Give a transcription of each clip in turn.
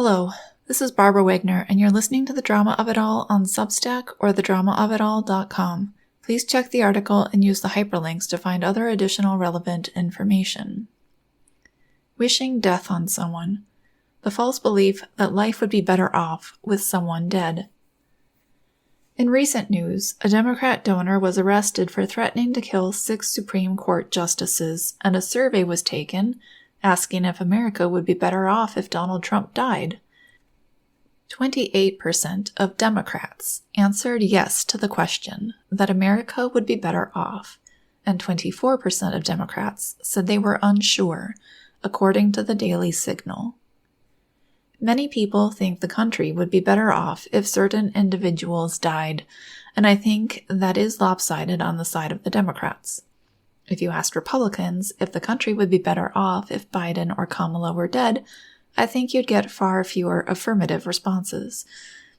Hello, this is Barbara Wagner, and you're listening to The Drama of It All on Substack or thedramaofitall.com. Please check the article and use the hyperlinks to find other additional relevant information. Wishing death on someone. The false belief that life would be better off with someone dead. In recent news, a Democrat donor was arrested for threatening to kill 6 Supreme Court justices, and a survey was taken asking if America would be better off if Donald Trump died. 28% of Democrats answered yes to the question that America would be better off, and 24% of Democrats said they were unsure, according to the Daily Signal. Many people think the country would be better off if certain individuals died, and I think that is lopsided on the side of the Democrats. If you asked Republicans if the country would be better off if Biden or Kamala were dead, I think you'd get far fewer affirmative responses.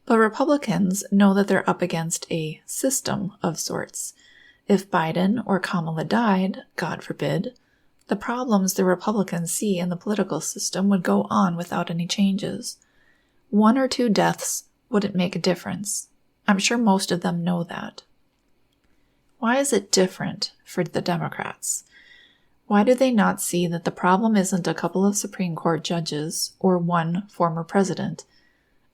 But Republicans know that they're up against a system of sorts. If Biden or Kamala died, God forbid, the problems the Republicans see in the political system would go on without any changes. 1 or 2 deaths wouldn't make a difference. I'm sure most of them know that. Why is it different for the Democrats? Why do they not see that the problem isn't a couple of Supreme Court judges or 1 former president?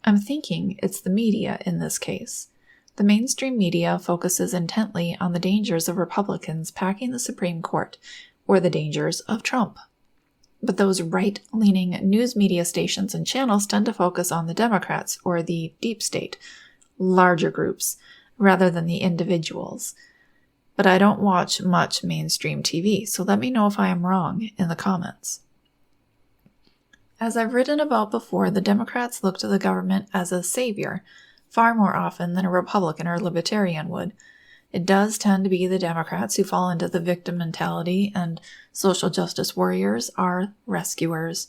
I'm thinking it's the media in this case. The mainstream media focuses intently on the dangers of Republicans packing the Supreme Court or the dangers of Trump. But those right-leaning news media stations and channels tend to focus on the Democrats or the deep state, larger groups, rather than the individuals. But I don't watch much mainstream TV, so let me know if I am wrong in the comments. As I've written about before, the Democrats look to the government as a savior, far more often than a Republican or Libertarian would. It does tend to be the Democrats who fall into the victim mentality, and social justice warriors are rescuers.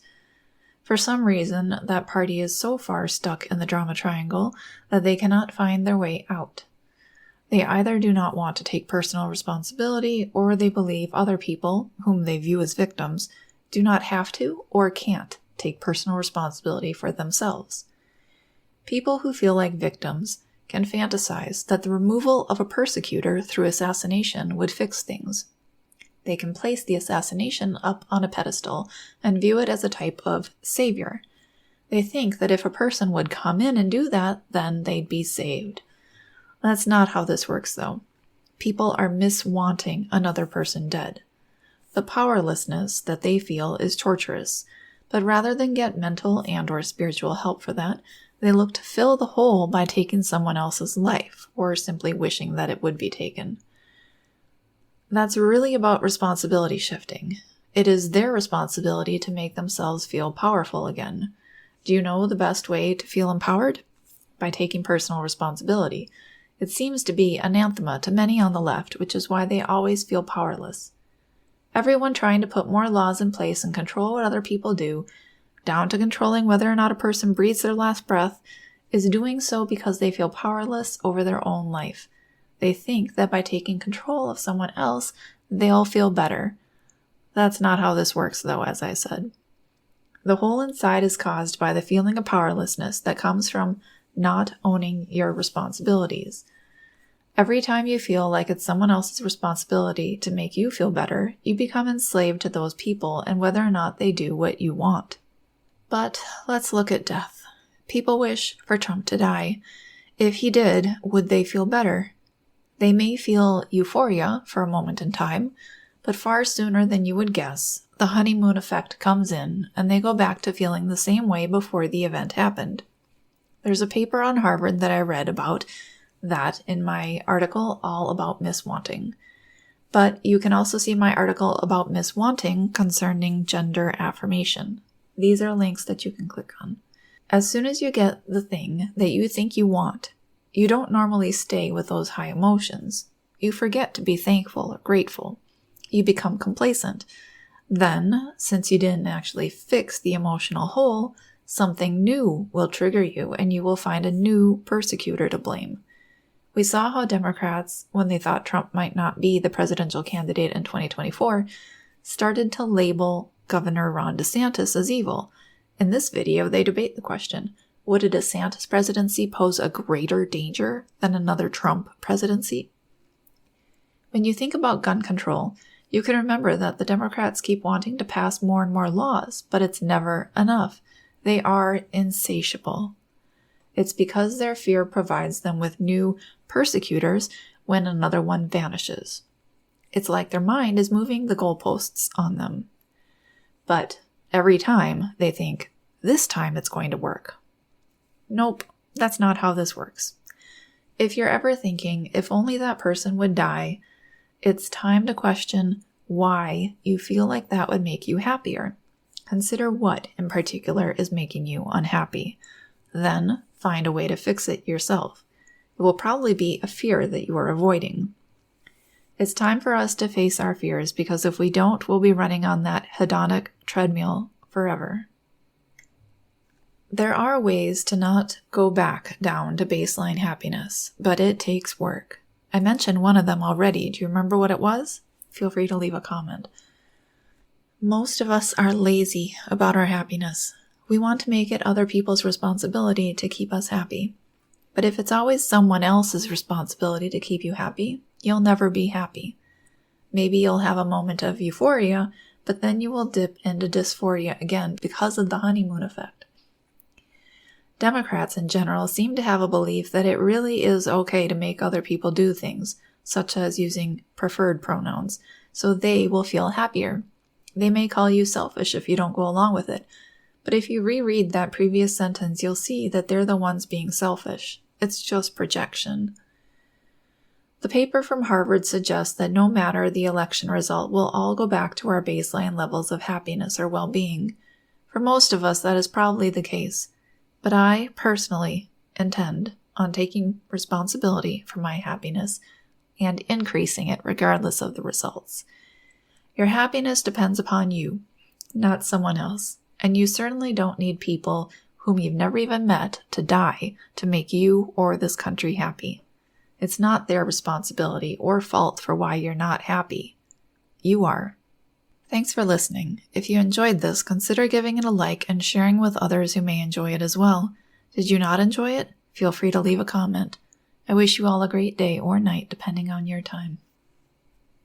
For some reason, that party is so far stuck in the drama triangle that they cannot find their way out. They either do not want to take personal responsibility, or they believe other people, whom they view as victims, do not have to or can't take personal responsibility for themselves. People who feel like victims can fantasize that the removal of a persecutor through assassination would fix things. They can place the assassination up on a pedestal and view it as a type of savior. They think that if a person would come in and do that, then they'd be saved. That's not how this works, though. People are miswanting another person dead. The powerlessness that they feel is torturous, but rather than get mental and/or spiritual help for that, they look to fill the hole by taking someone else's life, or simply wishing that it would be taken. That's really about responsibility shifting. It is their responsibility to make themselves feel powerful again. Do you know the best way to feel empowered? By taking personal responsibility. It seems to be anathema to many on the left, which is why they always feel powerless. Everyone trying to put more laws in place and control what other people do, down to controlling whether or not a person breathes their last breath, is doing so because they feel powerless over their own life. They think that by taking control of someone else, they'll feel better. That's not how this works, though, as I said. The hole inside is caused by the feeling of powerlessness that comes from not owning your responsibilities. Every time you feel like it's someone else's responsibility to make you feel better, you become enslaved to those people and whether or not they do what you want. But let's look at death. People wish for Trump to die. If he did, would they feel better? They may feel euphoria for a moment in time, but far sooner than you would guess, the honeymoon effect comes in and they go back to feeling the same way before the event happened. There's a paper on Harvard that I read about that in my article all about miswanting. But you can also see my article about miswanting concerning gender affirmation. These are links that you can click on. As soon as you get the thing that you think you want, you don't normally stay with those high emotions. You forget to be thankful or grateful. You become complacent. Then, since you didn't actually fix the emotional hole, something new will trigger you and you will find a new persecutor to blame. We saw how Democrats, when they thought Trump might not be the presidential candidate in 2024, started to label Governor Ron DeSantis as evil, In this video, they debate the question, would a DeSantis presidency pose a greater danger than another Trump presidency? When you think about gun control, you can remember that the Democrats keep wanting to pass more and more laws, but it's never enough. They are insatiable. It's because their fear provides them with new persecutors when another one vanishes. It's like their mind is moving the goalposts on them. But every time they think, this time it's going to work. Nope, that's not how this works. If you're ever thinking, if only that person would die, it's time to question why you feel like that would make you happier. Consider what in particular is making you unhappy. Then find a way to fix it yourself. It will probably be a fear that you are avoiding. It's time for us to face our fears, because if we don't, we'll be running on that hedonic treadmill forever. There are ways to not go back down to baseline happiness, but it takes work. I mentioned one of them already. Do you remember what it was? Feel free to leave a comment. Most of us are lazy about our happiness. We want to make it other people's responsibility to keep us happy. But if it's always someone else's responsibility to keep you happy, you'll never be happy. Maybe you'll have a moment of euphoria, but then you will dip into dysphoria again because of the honeymoon effect. Democrats in general seem to have a belief that it really is okay to make other people do things, such as using preferred pronouns, so they will feel happier. They may call you selfish if you don't go along with it, but if you reread that previous sentence, you'll see that they're the ones being selfish. It's just projection. The paper from Harvard suggests that no matter the election result, we'll all go back to our baseline levels of happiness or well-being. For most of us, that is probably the case. But I, personally, intend on taking responsibility for my happiness and increasing it regardless of the results. Your happiness depends upon you, not someone else, and you certainly don't need people whom you've never even met to die to make you or this country happy. It's not their responsibility or fault for why you're not happy. You are. Thanks for listening. If you enjoyed this, consider giving it a like and sharing with others who may enjoy it as well. Did you not enjoy it? Feel free to leave a comment. I wish you all a great day or night, depending on your time.